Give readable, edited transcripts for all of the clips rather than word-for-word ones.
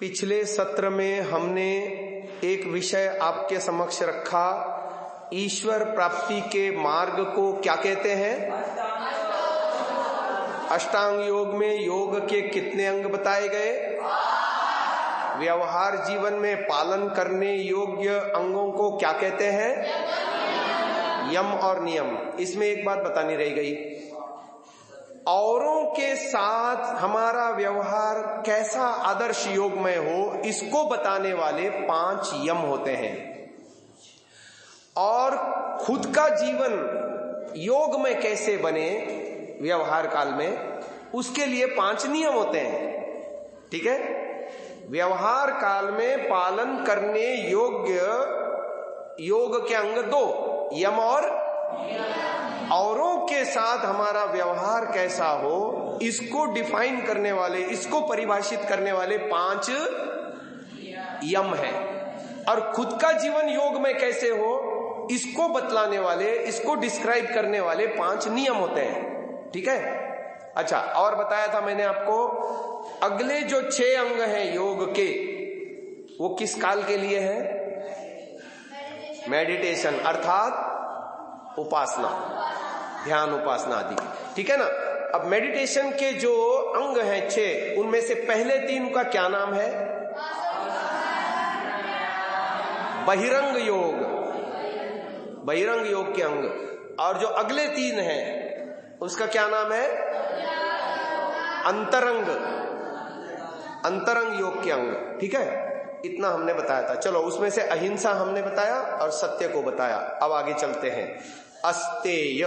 पिछले सत्र में हमने एक विषय आपके समक्ष रखा, ईश्वर प्राप्ति के मार्ग को क्या कहते हैं? अष्टांग योग में योग के कितने अंग बताए गए? व्यवहार जीवन में पालन करने योग्य अंगों को क्या कहते हैं? यम और नियम। इसमें एक बात बतानी रह गई, औरों के साथ हमारा व्यवहार कैसा आदर्श योगमय हो, इसको बताने वाले 5 यम होते हैं। और खुद का जीवन योगमय कैसे बने व्यवहार काल में, उसके लिए 5 नियम होते हैं। ठीक है? व्यवहार काल में पालन करने योग्य योग के अंग 2, यम औरों के साथ हमारा व्यवहार कैसा हो, इसको डिफाइन करने वाले, इसको परिभाषित करने वाले 5 यम है। और खुद का जीवन योग में कैसे हो, इसको बतलाने वाले, इसको डिस्क्राइब करने वाले 5 नियम होते हैं। ठीक है? अच्छा, और बताया था मैंने आपको, अगले जो 6 अंग हैं योग के, वो किस काल के लिए है? मेडिटेशन, अर्थात उपासना, ध्यान उपासना आदि। ठीक है ना? अब मेडिटेशन के जो अंग हैं 6, उनमें से पहले 3 का क्या नाम है? बहिरंग योग, बहिरंग योग के अंग। और जो अगले 3 हैं उसका क्या नाम है? अंतरंग, अंतरंग योग के अंग। ठीक है? इतना हमने बताया था। चलो, उसमें से अहिंसा हमने बताया और सत्य को बताया। अब आगे चलते हैं। अस्तेय,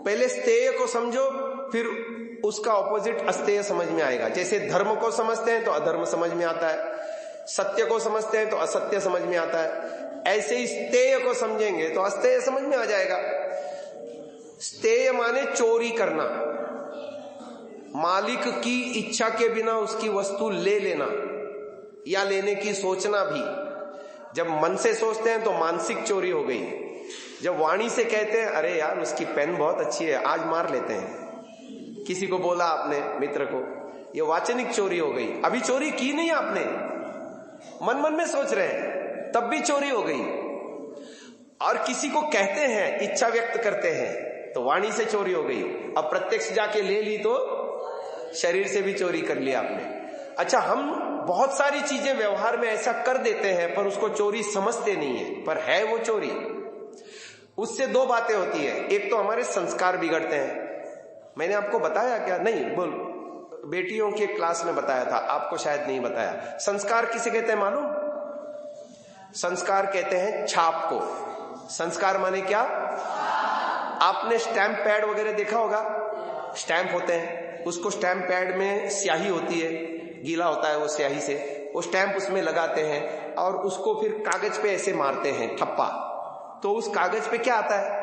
पहले स्तेय को समझो, फिर उसका ऑपोजिट अस्तेय समझ में आएगा। जैसे धर्म को समझते हैं तो अधर्म समझ में आता है, सत्य को समझते हैं तो असत्य समझ में आता है, ऐसे ही स्तेय को समझेंगे तो अस्तेय समझ में आ जाएगा। स्तेय माने चोरी करना, मालिक की इच्छा के बिना उसकी वस्तु ले लेना या लेने की सोचना भी। जब मन से सोचते हैं तो मानसिक चोरी हो गई। जब वाणी से कहते हैं अरे यार उसकी पेन बहुत अच्छी है, आज मार लेते हैं, किसी को बोला आपने, मित्र को, ये वाचनिक चोरी हो गई। अभी चोरी की नहीं आपने, मन मन में सोच रहे हैं, तब भी चोरी हो गई। और किसी को कहते हैं, इच्छा व्यक्त करते हैं, तो वाणी से चोरी हो गई। अब प्रत्यक्ष जाके ले ली तो शरीर से भी चोरी कर लिया आपने। अच्छा, हम बहुत सारी चीजें व्यवहार में ऐसा कर देते हैं पर उसको चोरी समझते नहीं है, पर है वो चोरी। उससे 2 बातें होती है, एक तो हमारे संस्कार बिगड़ते हैं। मैंने आपको बताया क्या? नहीं, बोल, बेटियों के क्लास में बताया था, आपको शायद नहीं बताया। संस्कार किसे कहते हैं मालूम? संस्कार कहते हैं छाप को। संस्कार माने क्या? आपने स्टैंप पैड वगैरह देखा होगा, स्टैंप होते हैं, उसको स्टैंप पैड में स्याही होती है, गीला होता है वो स्याही से, वो स्टैंप उसमें लगाते हैं और उसको फिर कागज पे ऐसे मारते हैं ठप्पा, तो उस कागज पे क्या आता है?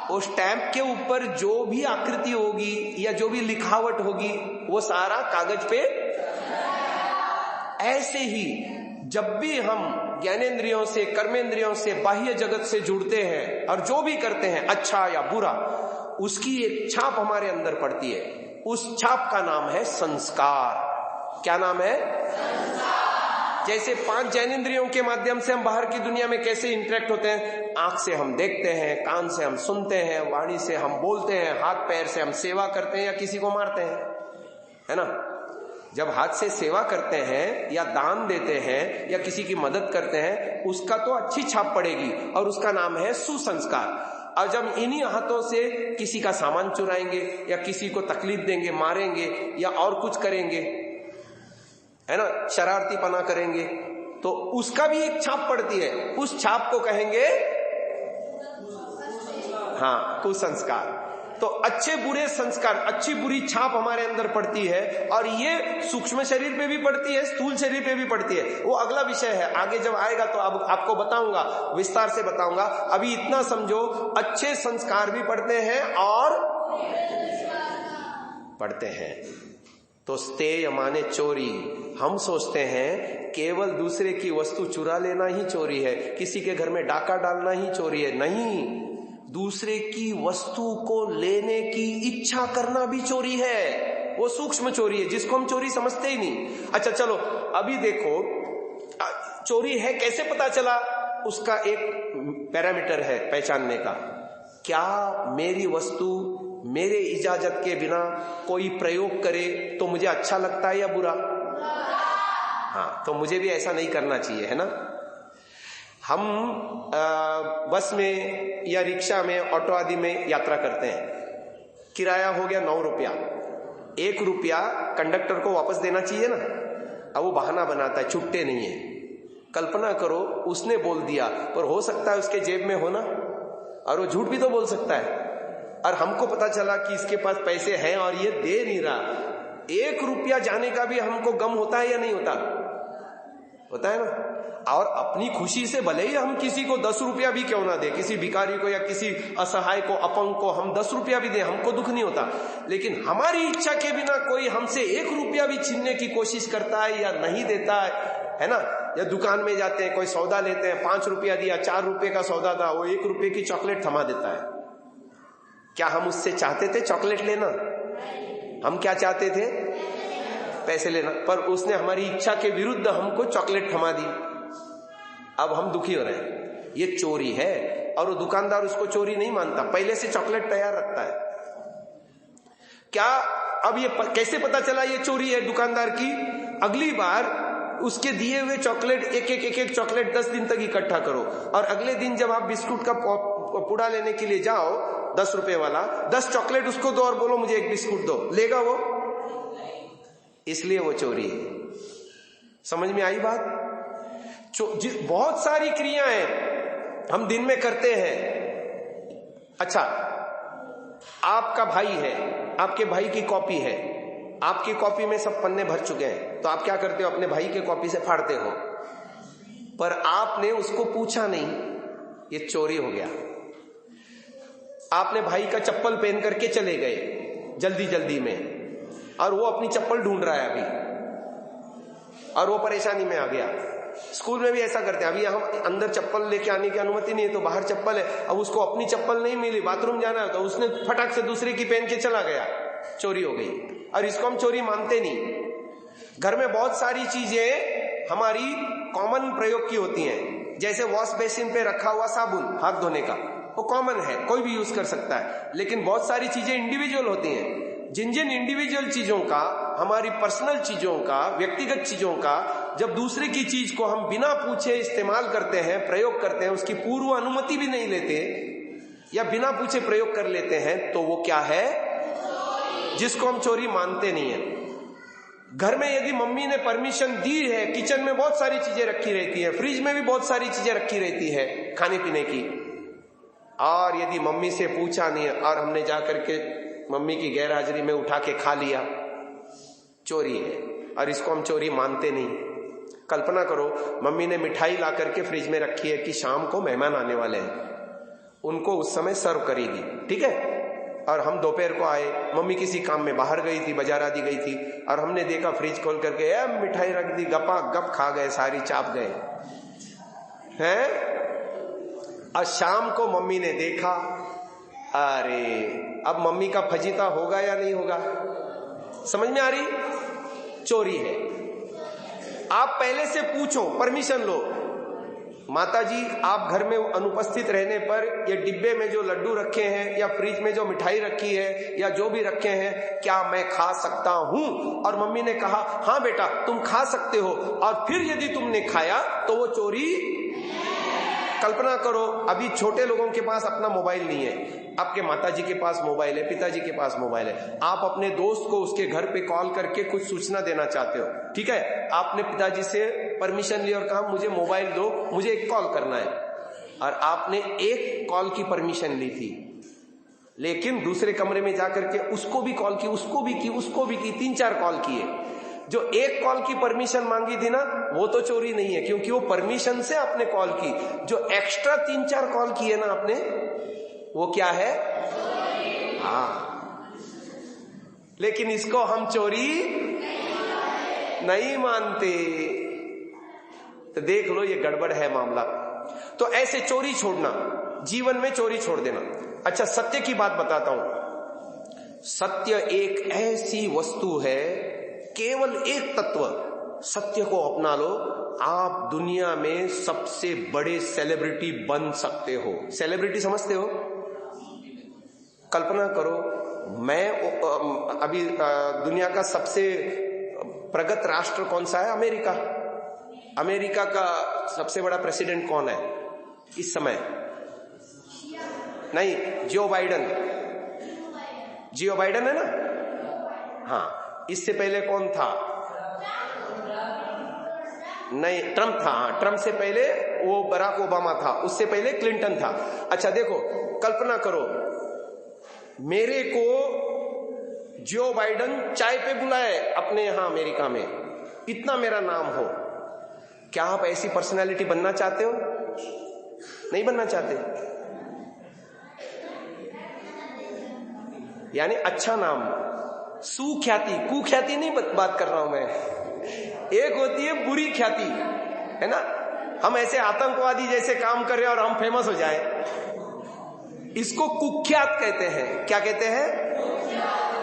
वो स्टैंप के ऊपर जो भी आकृति होगी या जो भी लिखावट होगी वो सारा कागज पे। ऐसे ही जब भी हम ज्ञानेंद्रियों से, कर्मेंद्रियों से, बाह्य जगत से जुड़ते हैं और जो भी करते हैं अच्छा या बुरा, उसकी एक छाप हमारे अंदर पड़ती है। उस छाप का नाम है संस्कार। क्या नाम है? जैसे 5 ज्ञानेंद्रियों के माध्यम से हम बाहर की दुनिया में कैसे इंटरेक्ट होते हैं? आंख से हम देखते हैं, कान से हम सुनते हैं, वाणी से हम बोलते हैं, हाथ पैर से हम सेवा करते हैं या किसी को मारते हैं, है ना? जब हाथ से सेवा करते हैं या दान देते हैं या किसी की मदद करते हैं, उसका तो अच्छी छाप पड़ेगी और उसका नाम है सुसंस्कार। और जब इन्हीं हाथों से किसी का सामान चुराएंगे या किसी को तकलीफ देंगे, मारेंगे या और कुछ करेंगे, है ना, शरारती पना करेंगे, तो उसका भी एक छाप पड़ती है। उस छाप को कहेंगे हाँ, कुसंस्कार। तो अच्छे बुरे संस्कार, अच्छी बुरी छाप हमारे अंदर पड़ती है और ये सूक्ष्म शरीर पे भी पड़ती है, स्थूल शरीर पे भी पड़ती है। वो अगला विषय है, आगे जब आएगा तो अब आपको बताऊंगा, विस्तार से बताऊंगा। अभी इतना समझो, अच्छे संस्कार भी पड़ते हैं और पड़ते हैं। तो स्तेय माने चोरी। हम सोचते हैं केवल दूसरे की वस्तु चुरा लेना ही चोरी है, किसी के घर में डाका डालना ही चोरी है। नहीं, दूसरे की वस्तु को लेने की इच्छा करना भी चोरी है। वो सूक्ष्म चोरी है जिसको हम चोरी समझते ही नहीं। अच्छा चलो अभी देखो चोरी है कैसे पता चला, उसका एक पैरामीटर है पहचानने का। क्या मेरी वस्तु मेरे इजाजत के बिना कोई प्रयोग करे तो मुझे अच्छा लगता है या बुरा? हाँ, तो मुझे भी ऐसा नहीं करना चाहिए, है ना। हम बस में या रिक्शा में ऑटो आदि में यात्रा करते हैं, किराया हो गया 9 रुपया, 1 रुपया कंडक्टर को वापस देना चाहिए ना। अब वो बहाना बनाता है, छुट्टे नहीं है। कल्पना करो उसने बोल दिया, पर हो सकता है उसके जेब में हो ना, और वो झूठ भी तो बोल सकता है, और हमको पता चला कि इसके पास पैसे हैं और ये दे नहीं रहा। 1 रुपया जाने का भी हमको गम होता है या नहीं होता? होता है ना। और अपनी खुशी से भले ही हम किसी को 10 रुपया भी क्यों ना दे, किसी भिखारी को या किसी असहाय को, अपंग को हम 10 रुपया भी दे, हमको दुख नहीं होता। लेकिन हमारी इच्छा के बिना कोई हमसे 1 रुपया भी छीनने की कोशिश करता है या नहीं देता है ना। या दुकान में जाते हैं, कोई सौदा लेते हैं, 5 रुपया दिया, 4 रुपये का सौदा था, वो 1 रुपये की चॉकलेट थमा देता है। क्या हम उससे चाहते थे चॉकलेट लेना? हम क्या चाहते थे? पैसे लेना। पर उसने हमारी इच्छा के विरुद्ध हमको चॉकलेट थमा दी, अब हम दुखी हो रहे हैं। ये चोरी है। और वो दुकानदार उसको चोरी नहीं मानता, पहले से चॉकलेट तैयार रखता है। क्या अब ये कैसे पता चला ये चोरी है दुकानदार की? अगली बार उसके दिए हुए चॉकलेट एक चॉकलेट 10 दिन तक इकट्ठा करो, और अगले दिन जब आप बिस्कुट का पुड़ा लेने के लिए जाओ 10 रुपए वाला, 10 चॉकलेट उसको दो और बोलो मुझे 1 बिस्कुट दो, लेगा वो? इसलिए वो चोरी है। समझ में आई बात? बहुत सारी क्रियाएं हम दिन में करते हैं। अच्छा, आपका भाई है, आपके भाई की कॉपी है, आपकी कॉपी में सब पन्ने भर चुके हैं, तो आप क्या करते हो? अपने भाई के कॉपी से फाड़ते हो, पर आपने उसको पूछा नहीं, ये चोरी हो गया। आपने भाई का चप्पल पहन करके चले गए जल्दी जल्दी में, और वो अपनी चप्पल ढूंढ रहा है अभी, और वो परेशानी में आ गया। स्कूल में भी ऐसा करते हैं, अभी हम अंदर चप्पल लेके आने की अनुमति नहीं है, तो बाहर चप्पल है, अब उसको अपनी चप्पल नहीं मिली, बाथरूम जाना है, तो उसने फटाक से दूसरे की पहन के चला गया, चोरी हो गई। और इसको हम चोरी मानते नहीं। घर में बहुत सारी चीजें हमारी कॉमन प्रयोग की होती हैं, जैसे वॉश बेसिन पे रखा हुआ साबुन हाथ धोने का, वो कॉमन है, कोई भी यूज कर सकता है। लेकिन बहुत सारी चीजें इंडिविजुअल होती हैं। जिन जिन इंडिविजुअल चीजों का, हमारी पर्सनल चीजों का, व्यक्तिगत चीजों का, जब दूसरे की चीज को हम बिना पूछे इस्तेमाल करते हैं, प्रयोग करते हैं, उसकी पूर्व अनुमति भी नहीं लेते या बिना पूछे प्रयोग कर लेते हैं, तो वो क्या है? जिसको हम चोरी मानते नहीं है। घर में यदि मम्मी ने परमिशन दी है, किचन में बहुत सारी चीजें रखी रहती है, फ्रिज में भी बहुत सारी चीजें रखी रहती है खाने पीने की, और यदि मम्मी से पूछा नहीं और हमने जाकर के मम्मी की गैर हाजिरी में उठा के खा लिया, चोरी है। और इसको हम चोरी मानते नहीं। कल्पना करो मम्मी ने मिठाई ला करके फ्रिज में रखी है कि शाम को मेहमान आने वाले हैं, उनको उस समय सर्व करेगी, ठीक है। और हम दोपहर को आए, मम्मी किसी काम में बाहर गई थी, बाजार आदि गई थी, और हमने देखा फ्रिज खोल करके मिठाई रख दी, गपा गप खा गए, सारी चाप गए हैं। और शाम को मम्मी ने देखा, अरे अब मम्मी का फजीता होगा या नहीं होगा? समझ में आ रही? चोरी है। आप पहले से पूछो, परमिशन लो, माता जी आप घर में अनुपस्थित रहने पर ये डिब्बे में जो लड्डू रखे हैं या फ्रिज में जो मिठाई रखी है या जो भी रखे हैं, क्या मैं खा सकता हूं? और मम्मी ने कहा हाँ बेटा तुम खा सकते हो, और फिर यदि तुमने खाया तो वो चोरी। कल्पना करो अभी छोटे लोगों के पास अपना मोबाइल नहीं है, आपके माताजी के पास मोबाइल है, पिताजी के पास मोबाइल है, आप अपने दोस्त को उसके घर पे कॉल करके कुछ सूचना देना चाहते हो, ठीक है। आपने पिताजी से परमिशन ली और कहा मुझे मोबाइल दो, मुझे एक कॉल करना है, और आपने एक कॉल की परमिशन ली थी, लेकिन दूसरे कमरे में जाकर के उसको भी कॉल की, उसको भी की, उसको भी की, 3-4 कॉल किए। जो एक कॉल की परमिशन मांगी थी ना, वो तो चोरी नहीं है क्योंकि वो परमिशन से आपने कॉल की। जो एक्स्ट्रा 3-4 कॉल किए ना आपने, वो क्या है? हाँ, लेकिन इसको हम चोरी नहीं मानते। तो देख लो ये गड़बड़ है मामला। तो ऐसे चोरी छोड़ना, जीवन में चोरी छोड़ देना। अच्छा सत्य की बात बताता हूं, सत्य एक ऐसी वस्तु है, केवल एक तत्व, सत्य को अपना लो, आप दुनिया में सबसे बड़े सेलिब्रिटी बन सकते हो। सेलिब्रिटी समझते हो? कल्पना करो, मैं अभी दुनिया का सबसे प्रगत राष्ट्र कौन सा है? अमेरिका। अमेरिका का सबसे बड़ा प्रेसिडेंट कौन है इस समय? नहीं, जो बाइडन। जियो बाइडन है ना? हाँ। इससे पहले कौन था? नहीं, ट्रम्प था। हाँ, ट्रम्प से पहले वो बराक ओबामा था, उससे पहले क्लिंटन था। अच्छा देखो, कल्पना करो, मेरे को जो बाइडन चाय पे बुलाए अपने यहां अमेरिका में, इतना मेरा नाम हो, क्या आप ऐसी पर्सनालिटी बनना चाहते हो? नहीं बनना चाहते। यानी अच्छा नाम, सुख्याति, कुख्याति नहीं बात कर रहा हूं मैं। एक होती है बुरी ख्याति, है ना? हम ऐसे आतंकवादी जैसे काम कर रहे हैं और हम फेमस हो जाए, इसको कुख्यात कहते हैं। क्या कहते हैं?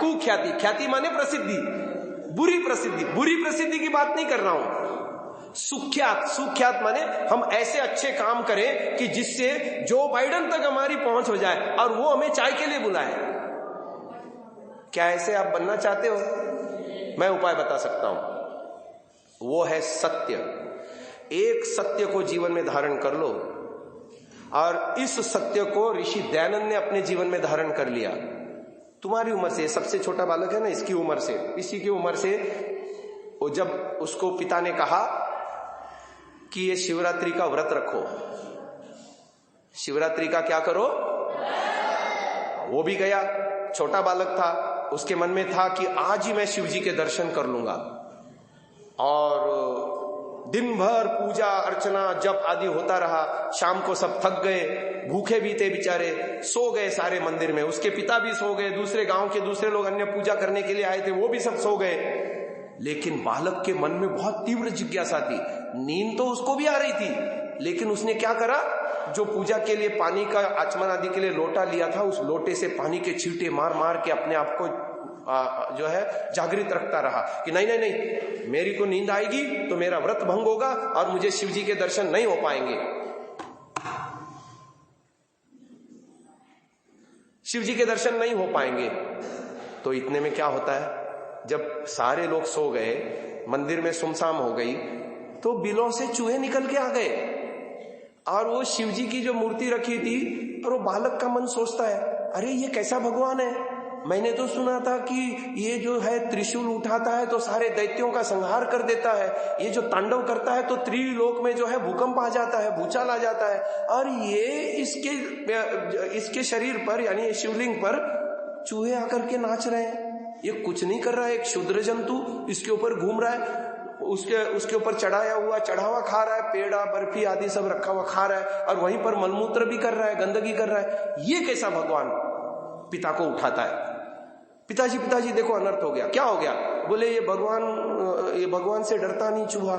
कुख्याति। ख्याति माने प्रसिद्धि, बुरी प्रसिद्धि। बुरी प्रसिद्धि की बात नहीं कर रहा हूं। सुख्यात, सुख्यात माने हम ऐसे अच्छे काम करें कि जिससे जो बाइडन तक हमारी पहुंच हो जाए और वो हमें चाय के लिए बुलाए। क्या ऐसे आप बनना चाहते हो? मैं उपाय बता सकता हूं, वो है सत्य। एक सत्य को जीवन में धारण कर लो, और इस सत्य को ऋषि दयानंद ने अपने जीवन में धारण कर लिया। तुम्हारी उम्र से, सबसे छोटा बालक है ना, इसकी उम्र से, इसी की उम्र से, वो जब उसको पिता ने कहा कि ये शिवरात्रि का व्रत रखो, शिवरात्रि का क्या करो, वो भी गया। छोटा बालक था, उसके मन में था कि आज ही मैं शिव जी के दर्शन कर लूंगा। और दिन भर पूजा अर्चना जप आदि होता रहा। शाम को सब थक गए, भूखे भी थे बेचारे, सो गए सारे मंदिर में। उसके पिता भी सो गए, दूसरे गांव के दूसरे लोग अन्य पूजा करने के लिए आए थे, वो भी सब सो गए। लेकिन बालक के मन में बहुत तीव्र जिज्ञासा थी। नींद तो उसको भी आ रही थी, लेकिन उसने क्या करा, जो पूजा के लिए पानी का आचमन आदि के लिए लोटा लिया था, उस लोटे से पानी के छींटे मार मार के अपने आप को जो है जागृत रखता रहा कि नहीं नहीं नहीं, मेरी को नींद आएगी तो मेरा व्रत भंग होगा और मुझे शिव जी के दर्शन नहीं हो पाएंगे। शिव जी के दर्शन नहीं हो पाएंगे। तो इतने में क्या होता है, जब सारे लोग सो गए, मंदिर में सुमसाम हो गई, तो बिलों से चूहे निकल के आ गए और वो शिव जी की जो मूर्ति रखी थी, और वो बालक का मन सोचता है, अरे ये कैसा भगवान है? मैंने तो सुना था कि ये जो है त्रिशूल उठाता है तो सारे दैत्यों का संहार कर देता है, ये जो तांडव करता है तो त्रिलोक में जो है भूकंप आ जाता है, भूचाल आ जाता है, और ये इसके शरीर पर यानी ये शिवलिंग पर चूहे आकर के नाच रहे हैं। ये कुछ नहीं कर रहा है, एक क्षुद्र जंतु इसके ऊपर घूम रहा है, उसके ऊपर चढ़ाया हुआ चढ़ावा खा रहा है, पेड़ा बर्फी आदि सब रखा हुआ खा रहा है, और वहीं पर मलमूत्र भी कर रहा है, गंदगी कर रहा है। ये कैसा भगवान? पिता को उठाता है, पिताजी देखो अनर्थ हो गया। क्या हो गया? बोले ये भगवान से डरता नहीं चूहा,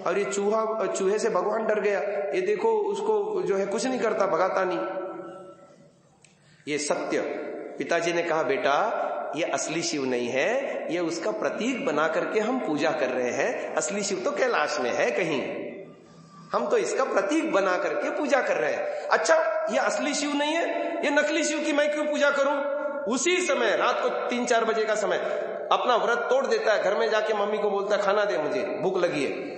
और ये चूहे से भगवान डर गया। ये देखो उसको जो है कुछ नहीं करता, भगाता नहीं। ये सत्य। पिताजी ने कहा, बेटा ये असली शिव नहीं है, ये उसका प्रतीक बना करके हम पूजा कर रहे हैं। असली शिव तो कैलाश में है कहीं, हम तो इसका प्रतीक बना करके पूजा कर रहे हैं। अच्छा, ये असली शिव नहीं है, ये नकली शिव की मैं क्यों पूजा करूं? उसी समय रात को 3-4 बजे का समय अपना व्रत तोड़ देता है, घर में जाके मम्मी को बोलता है खाना दे, मुझे भूख लगी है।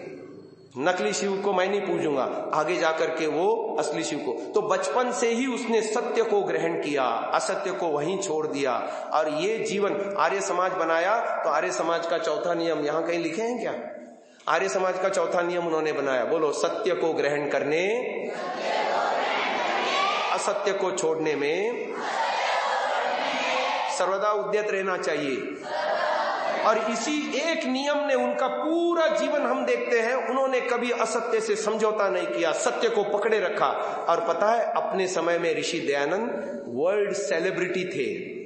नकली शिव को मैं नहीं पूजूंगा, आगे जाकर के वो असली शिव को। तो बचपन से ही उसने सत्य को ग्रहण किया, असत्य को वहीं छोड़ दिया, और ये जीवन आर्य समाज बनाया। तो आर्य समाज का चौथा नियम यहां कहीं लिखे हैं क्या? आर्य समाज का चौथा नियम उन्होंने बनाया, बोलो, सत्य को ग्रहण करने, असत्य को छोड़ने में सर्वदा उद्यत रहना चाहिए। और इसी एक नियम ने उनका पूरा जीवन हम देखते हैं, उन्होंने कभी असत्य से समझौता नहीं किया, सत्य को पकड़े रखा। और पता है, अपने समय में ऋषि दयानंद वर्ल्ड सेलिब्रिटी थे।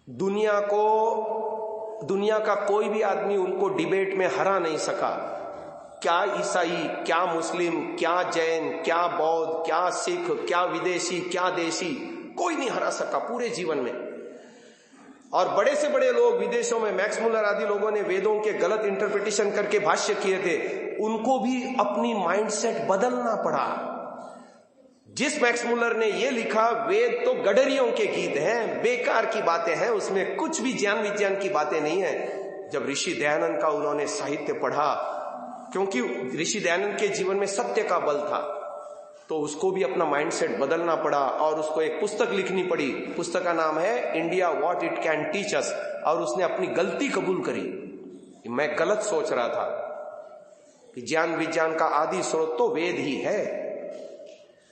दुनिया का कोई भी आदमी उनको डिबेट में हरा नहीं सका। क्या ईसाई, क्या मुस्लिम, क्या जैन, क्या बौद्ध, क्या सिख, क्या विदेशी, क्या देशी, कोई नहीं हरा सका पूरे जीवन में। और बड़े से बड़े लोग विदेशों में, मैक्स मुलर आदि लोगों ने वेदों के गलत इंटरप्रिटेशन करके भाष्य किए थे, उनको भी अपनी माइंडसेट बदलना पड़ा। जिस मैक्स मुलर ने ये लिखा वेद तो गडरियों के गीत हैं, बेकार की बातें हैं, उसमें कुछ भी ज्ञान विज्ञान की बातें नहीं है। जब ऋषि दयानंद का उन्होंने साहित्य पढ़ा, क्योंकि ऋषि दयानंद के जीवन में सत्य का बल था, तो उसको भी अपना माइंडसेट बदलना पड़ा और उसको एक पुस्तक लिखनी पड़ी। पुस्तक का नाम है India what it can teach us. और उसने अपनी गलती कबूल करी। मैं गलत सोच रहा था कि ज्ञान विज्ञान का आदि स्रोत तो वेद ही है,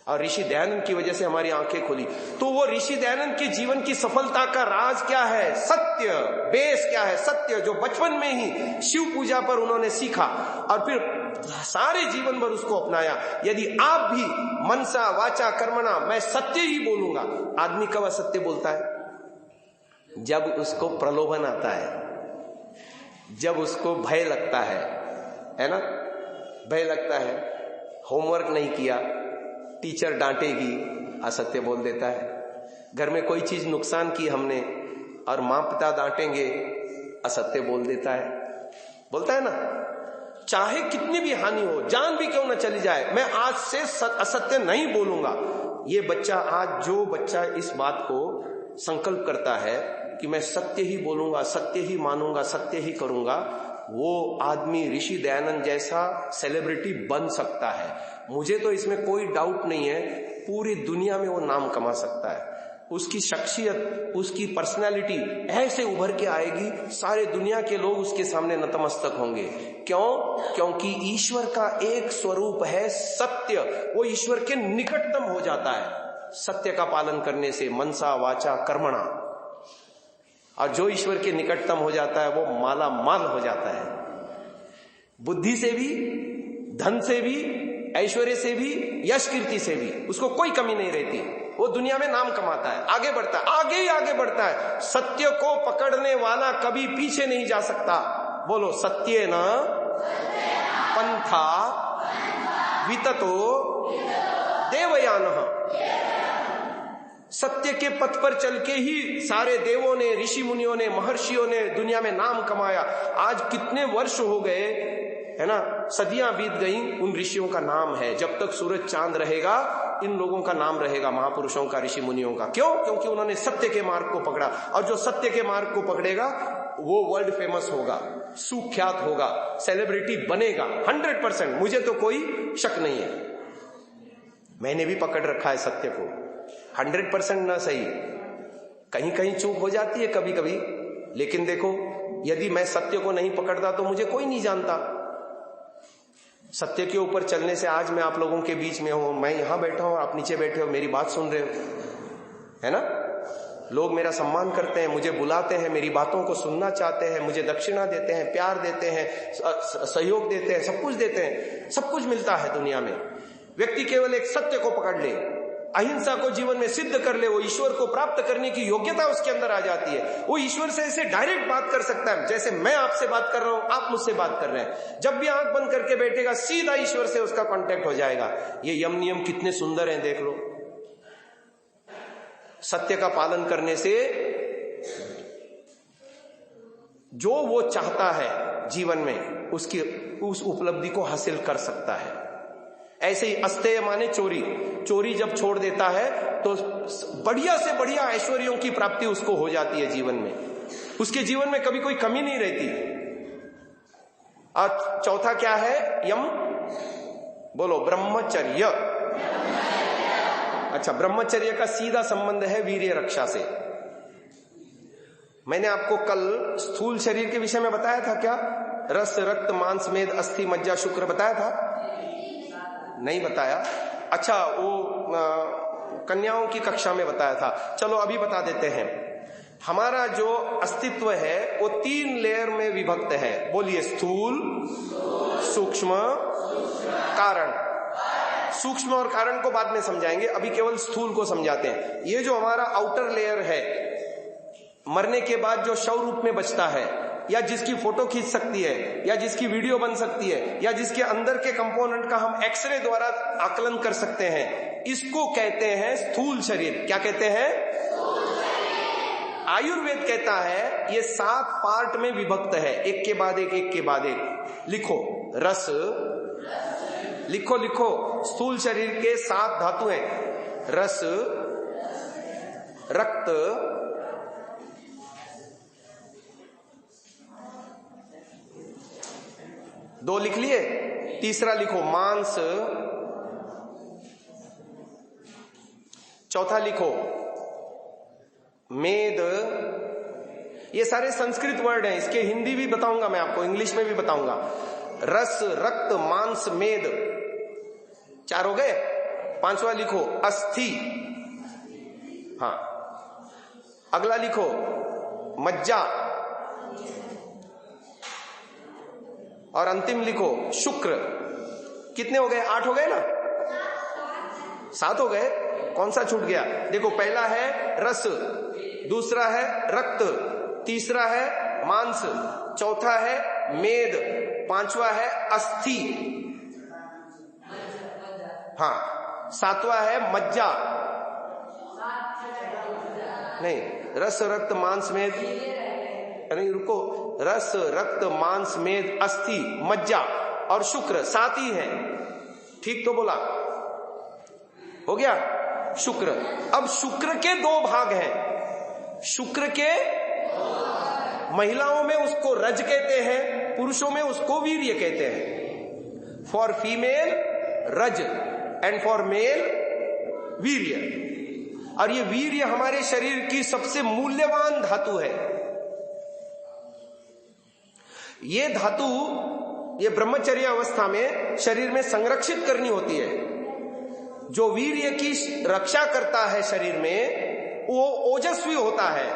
और ऋषि दयानंद की वजह से हमारी आंखें खुली। तो वो ऋषि दयानंद के जीवन की सफलता का राज क्या है? सत्य। बेस क्या है? सत्य, जो बचपन में ही शिव पूजा पर उन्होंने सीखा और फिर सारे जीवन भर उसको अपनाया। यदि आप भी मनसा वाचा कर्मणा, मैं सत्य ही बोलूंगा। आदमी कब असत्य बोलता है? जब उसको प्रलोभन आता है, जब उसको भय लगता है ना? भय लगता है, होमवर्क नहीं किया, टीचर डांटेगी, असत्य बोल देता है। घर में कोई चीज नुकसान की हमने और मां पिता डांटेंगे, असत्य बोल देता है। बोलता है ना, चाहे कितनी भी हानि हो, जान भी क्यों ना चली जाए, मैं आज से असत्य नहीं बोलूंगा। ये बच्चा, आज जो बच्चा इस बात को संकल्प करता है कि मैं सत्य ही बोलूंगा, सत्य ही मानूंगा, सत्य ही करूंगा, वो आदमी ऋषि दयानंद जैसा सेलिब्रिटी बन सकता है। मुझे तो इसमें कोई डाउट नहीं है, पूरी दुनिया में वो नाम कमा सकता है। उसकी शख्सियत, उसकी पर्सनालिटी ऐसे उभर के आएगी, सारे दुनिया के लोग उसके सामने नतमस्तक होंगे। क्यों? क्योंकि ईश्वर का एक स्वरूप है सत्य। वो ईश्वर के निकटतम हो जाता है सत्य का पालन करने से, मनसा वाचा कर्मणा। और जो ईश्वर के निकटतम हो जाता है वो माला माल हो जाता है, बुद्धि से भी, धन से भी, ऐश्वर्य से भी, यश कीर्ति से भी। उसको कोई कमी नहीं रहती। वो दुनिया में नाम कमाता है, आगे बढ़ता है, आगे ही आगे बढ़ता है। सत्य को पकड़ने वाला कभी पीछे नहीं जा सकता। बोलो, सत्य न पंथा विततो देवयानः। सत्य के पथ पर चल के ही सारे देवों ने, ऋषि मुनियों ने, महर्षियों ने दुनिया में नाम कमाया। आज कितने वर्ष हो गए, है ना, सदियां बीत गई, उन ऋषियों का नाम है। जब तक सूरज चांद रहेगा इन लोगों का नाम रहेगा, महापुरुषों का, ऋषि मुनियों का। क्यों? क्योंकि उन्होंने सत्य के मार्ग को पकड़ा। और जो सत्य के मार्ग को पकड़ेगा वो वर्ल्ड फेमस होगा, सुख्यात होगा, सेलिब्रिटी बनेगा 100%। मुझे तो कोई शक नहीं है, मैंने भी पकड़ रखा है सत्य को। 100% ना सही, कहीं कहीं चूक हो जाती है कभी कभी, लेकिन देखो, यदि मैं सत्य को नहीं पकड़ता तो मुझे कोई नहीं जानता। सत्य के ऊपर चलने से आज मैं आप लोगों के बीच में हूं, मैं यहां बैठा हूं, आप नीचे बैठे हो, मेरी बात सुन रहे हो, है ना? लोग मेरा सम्मान करते हैं, मुझे बुलाते हैं, मेरी बातों को सुनना चाहते हैं, मुझे दक्षिणा देते हैं, प्यार देते हैं, सहयोग देते हैं, सब कुछ देते हैं, सब कुछ मिलता है दुनिया में। व्यक्ति केवल एक सत्य को पकड़ ले, अहिंसा को जीवन में सिद्ध कर ले, वो ईश्वर को प्राप्त करने की योग्यता उसके अंदर आ जाती है। वो ईश्वर से ऐसे डायरेक्ट बात कर सकता है, जैसे मैं आपसे बात कर रहा हूं, आप मुझसे बात कर रहे हैं। जब भी आंख बंद करके बैठेगा, सीधा ईश्वर से उसका कांटेक्ट हो जाएगा। ये यम नियम कितने सुंदर हैं, देख लो। सत्य का पालन करने से जो वो चाहता है जीवन में, उसकी उस उपलब्धि को हासिल कर सकता है। ऐसे ही अस्तेय माने चोरी, चोरी जब छोड़ देता है तो बढ़िया से बढ़िया ऐश्वर्यों की प्राप्ति उसको हो जाती है जीवन में। उसके जीवन में कभी कोई कमी नहीं रहती। और चौथा क्या है? यम, बोलो, ब्रह्मचर्य। अच्छा, ब्रह्मचर्य का सीधा संबंध है वीर्य रक्षा से। मैंने आपको कल स्थूल शरीर के विषय में बताया था क्या? रस, रक्त, मांस, मेद, अस्थि, मज्जा, शुक्र बताया था? नहीं बताया। अच्छा, वो कन्याओं की कक्षा में बताया था। चलो अभी बता देते हैं। हमारा जो अस्तित्व है वो 3 लेयर में विभक्त है। बोलिए, स्थूल, सूक्ष्म, कारण। सूक्ष्म और कारण को बाद में समझाएंगे, अभी केवल स्थूल को समझाते हैं। ये जो हमारा आउटर लेयर है, मरने के बाद जो शव रूप में बचता है, या जिसकी फोटो खींच सकती है, या जिसकी वीडियो बन सकती है, या जिसके अंदर के कंपोनेंट का हम एक्सरे द्वारा आकलन कर सकते हैं, इसको कहते हैं स्थूल शरीर। क्या कहते हैं? आयुर्वेद कहता है ये 7 पार्ट में विभक्त है, एक के बाद एक, एक के बाद एक। लिखो, रस, लिखो लिखो, स्थूल शरीर के 7 धातु हैं, रस, रक्त, दो लिख लिए, तीसरा लिखो मांस, चौथा लिखो मेद। ये सारे संस्कृत वर्ड हैं, इसके हिंदी भी बताऊंगा मैं आपको, इंग्लिश में भी बताऊंगा। रस, रक्त, मांस, मेद, 4 हो गए। 5वां लिखो अस्थि, हाँ। अगला लिखो मज्जा, और अंतिम लिखो शुक्र। कितने हो गए? 8 हो गए ना? 7 हो गए। कौन सा छूट गया? देखो, पहला है रस, दूसरा है रक्त, तीसरा है मांस, चौथा है मेद, 5वां है अस्थि, हाँ, 7वां है मज्जा। नहीं, रस, रक्त, मांस, मेद, नहीं रुको, रस, रक्त, मांस, मेद, अस्थि, मज्जा और शुक्र, 7 ही है। ठीक तो बोला? हो गया शुक्र। अब शुक्र के 2 भाग हैं। शुक्र के महिलाओं में उसको रज कहते हैं, पुरुषों में उसको वीर्य कहते हैं। फॉर फीमेल रज एंड फॉर मेल वीर्य। और ये वीर्य हमारे शरीर की सबसे मूल्यवान धातु है। ये धातु, ये ब्रह्मचर्य अवस्था में शरीर में संरक्षित करनी होती है। जो वीर्य की रक्षा करता है शरीर में, वो ओजस्वी होता है,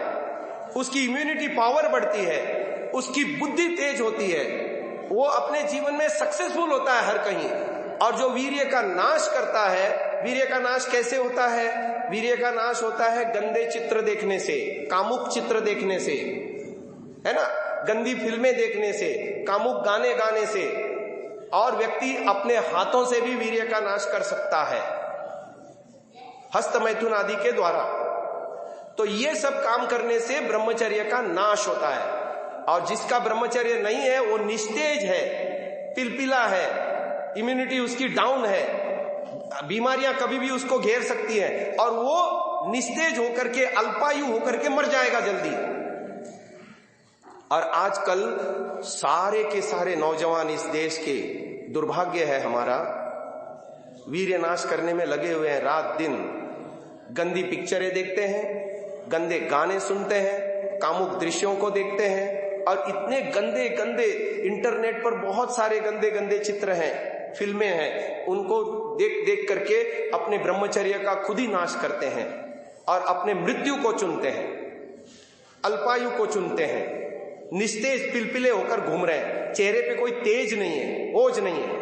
उसकी इम्यूनिटी पावर बढ़ती है, उसकी बुद्धि तेज होती है, वो अपने जीवन में सक्सेसफुल होता है हर कहीं। और जो वीर्य का नाश करता है, वीर्य का नाश कैसे होता है? वीर्य का नाश होता है गंदे चित्र देखने से, कामुक चित्र देखने से, है ना, गंदी फिल्में देखने से, कामुक गाने गाने से। और व्यक्ति अपने हाथों से भी वीर्य का नाश कर सकता है, हस्त मैथुन आदि के द्वारा। तो ये सब काम करने से ब्रह्मचर्य का नाश होता है। और जिसका ब्रह्मचर्य नहीं है वो निस्तेज है, पिलपिला है, इम्यूनिटी उसकी डाउन है, बीमारियां कभी भी उसको घेर सकती है, और वो निस्तेज होकर के, अल्पायु होकर के मर जाएगा जल्दी। और आजकल सारे के सारे नौजवान इस देश के, दुर्भाग्य है हमारा, वीर्य नाश करने में लगे हुए हैं रात दिन। गंदी पिक्चरें देखते हैं, गंदे गाने सुनते हैं, कामुक दृश्यों को देखते हैं, और इतने गंदे गंदे, इंटरनेट पर बहुत सारे गंदे गंदे चित्र हैं, फिल्में हैं, उनको देख देख करके अपने ब्रह्मचर्य का खुद ही नाश करते हैं और अपने मृत्यु को चुनते हैं, अल्पायु को चुनते हैं, निस्तेज पिलपिले होकर घूम रहे हैं। चेहरे पे कोई तेज नहीं है, ओज नहीं है,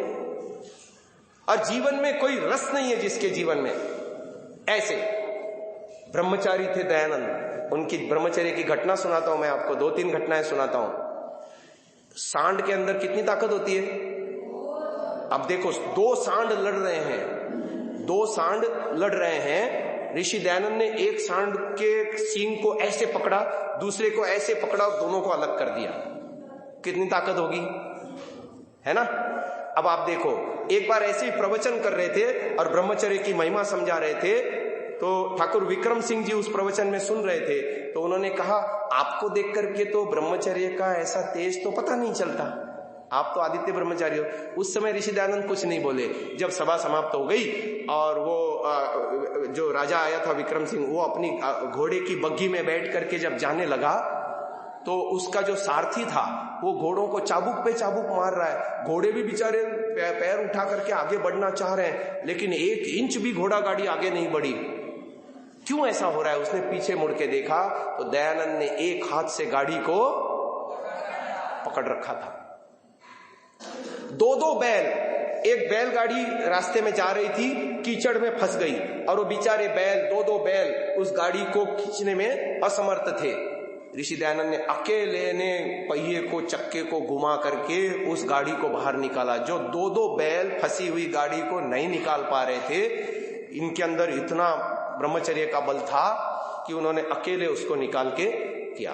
और जीवन में कोई रस नहीं है जिसके जीवन में। ऐसे ब्रह्मचारी थे दयानंद, उनकी ब्रह्मचर्य की घटना सुनाता हूं मैं आपको, 2-3 घटनाएं सुनाता हूं। सांड के अंदर कितनी ताकत होती है? अब देखो, 2 सांड लड़ रहे हैं, 2 सांड लड़ रहे हैं। ऋषि दयानंद ने एक सांड के सींग को ऐसे पकड़ा, दूसरे को ऐसे पकड़ा और दोनों को अलग कर दिया। कितनी ताकत होगी, है ना? अब आप देखो, एक बार ऐसे ही प्रवचन कर रहे थे और ब्रह्मचर्य की महिमा समझा रहे थे, तो ठाकुर विक्रम सिंह जी उस प्रवचन में सुन रहे थे। तो उन्होंने कहा, आपको देख करके तो ब्रह्मचर्य का ऐसा तेज तो पता नहीं चलता, आप तो आदित्य ब्रह्मचारी हो। उस समय ऋषि दयानंद कुछ नहीं बोले। जब सभा समाप्त हो गई और वो जो राजा आया था विक्रम सिंह, वो अपनी घोड़े की बग्घी में बैठ करके जब जाने लगा, तो उसका जो सारथी था वो घोड़ों को चाबुक पे चाबुक मार रहा है। घोड़े भी बेचारे पैर उठा करके आगे बढ़ना चाह रहे हैं, लेकिन 1 इंच भी घोड़ा गाड़ी आगे नहीं बढ़ी। क्यों ऐसा हो रहा है? उसने पीछे मुड़ के देखा तो दयानंद ने एक हाथ से गाड़ी को पकड़ रखा था। 2 बैल, एक बैलगाड़ी रास्ते में जा रही थी, कीचड़ में फंस गई, और वो बेचारे बैल, 2 बैल उस गाड़ी को खींचने में असमर्थ थे। ऋषि दयानंद ने अकेले ने पहिए को, चक्के को घुमा करके उस गाड़ी को बाहर निकाला। जो 2 बैल फंसी हुई गाड़ी को नहीं निकाल पा रहे थे, इनके अंदर इतना ब्रह्मचर्य का बल था कि उन्होंने अकेले उसको निकाल के किया।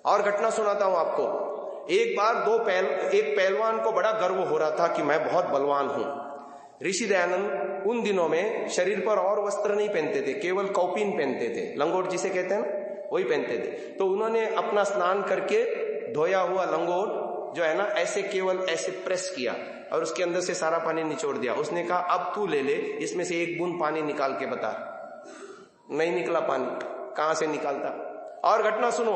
और घटना सुनाता हूं आपको। एक बार एक पहलवान को बड़ा गर्व हो रहा था कि मैं बहुत बलवान हूं। ऋषि दयानंद उन दिनों में शरीर पर और वस्त्र नहीं पहनते थे, केवल कौपीन पहनते थे, लंगोट जिसे कहते हैं ना, वही पहनते थे। तो उन्होंने अपना स्नान करके धोया हुआ लंगोट जो है ना, ऐसे केवल ऐसे प्रेस किया और उसके अंदर से सारा पानी निचोड़ दिया। उसने कहा अब तू ले ले, इसमें से एक बूंद पानी निकाल के बता। नहीं निकला पानी, कहां से निकालता। और घटना सुनो,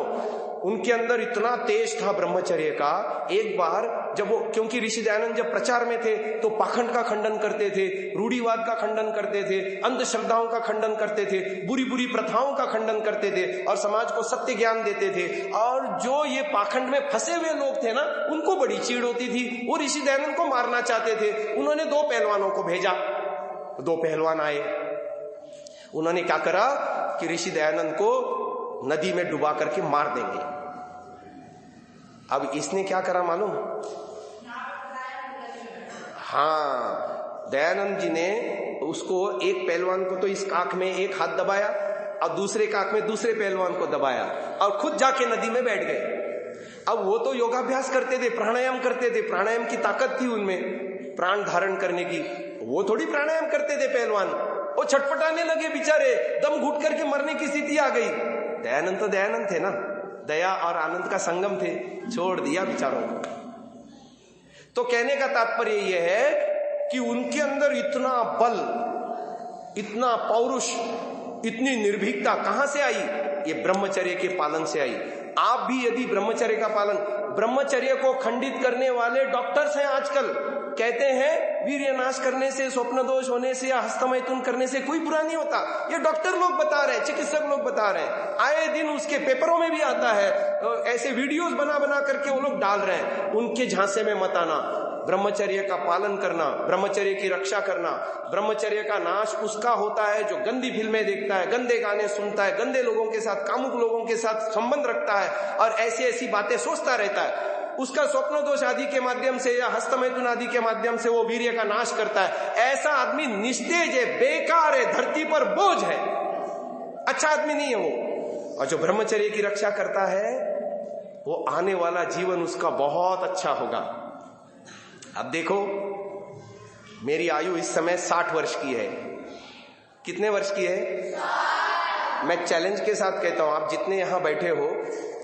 उनके अंदर इतना तेज था ब्रह्मचर्य का। एक बार जब वो, क्योंकि ऋषि दयानंद जब प्रचार में थे तो पाखंड का खंडन करते थे, रूढ़िवाद का खंडन करते थे, अंधश्रद्धाओं का खंडन करते थे, बुरी बुरी प्रथाओं का खंडन करते थे और समाज को सत्य ज्ञान देते थे। और जो ये पाखंड में फंसे हुए लोग थे ना, उनको बड़ी चीड़ होती थी, वो ऋषि दयानंद को मारना चाहते थे। उन्होंने 2 पहलवानों को भेजा। 2 पहलवान आए। उन्होंने क्या करा कि ऋषि दयानंद को नदी में डुबा करके मार देंगे। अब इसने क्या करा मालूम? हाँ, दयानंद जी ने उसको, एक पहलवान को तो इस आंख में एक हाथ दबाया और दूसरे आंख में दूसरे पहलवान को दबाया और खुद जाके नदी में बैठ गए। अब वो तो योगाभ्यास करते थे, प्राणायाम करते थे, प्राणायाम की ताकत थी उनमें, प्राण धारण करने की। वो थोड़ी प्राणायाम करते थे पहलवान, वो छटपटाने लगे बेचारे, दम घुट करके मरने की स्थिति आ गई। दयानंद तो दयानंद थे ना, दया और आनंद का संगम थे, छोड़ दिया बेचारों को। तो कहने का तात्पर्य यह है कि उनके अंदर इतना बल, इतना पौरुष, इतनी निर्भीकता कहां से आई? ये ब्रह्मचर्य के पालन से आई। आप भी यदि ब्रह्मचर्य का पालन, ब्रह्मचर्य को खंडित करने वाले डॉक्टर्स हैं आजकल, कहते हैं वीर्य नाश करने से, स्वप्न दोष होने से या हस्तमैथुन करने से कोई बुरा नहीं होता। ये डॉक्टर लोग बता रहे हैं, चिकित्सक लोग बता रहे हैं, आए दिन उसके पेपरों में भी आता है, ऐसे वीडियोस बना बना करके वो लोग डाल रहे हैं। उनके झांसे में मत आना। ब्रह्मचर्य का पालन करना, ब्रह्मचर्य की रक्षा करना। ब्रह्मचर्य का नाश उसका होता है जो गंदी फिल्में देखता है, गंदे गाने सुनता है, गंदे लोगों के साथ, कामुक लोगों के साथ संबंध रखता है और ऐसी ऐसी बातें सोचता रहता है। उसका स्वप्न दोष आदि के माध्यम से या हस्तमैथुन आदि के माध्यम से वो वीर्य का नाश करता है। ऐसा आदमी निस्तेज है, बेकार है, धरती पर बोझ है, अच्छा आदमी नहीं है वो। और जो ब्रह्मचर्य की रक्षा करता है वो आने वाला जीवन उसका बहुत अच्छा होगा। अब देखो, मेरी आयु इस समय 60 वर्ष की है। कितने वर्ष की है? मैं चैलेंज के साथ कहता हूं, आप जितने यहां बैठे हो,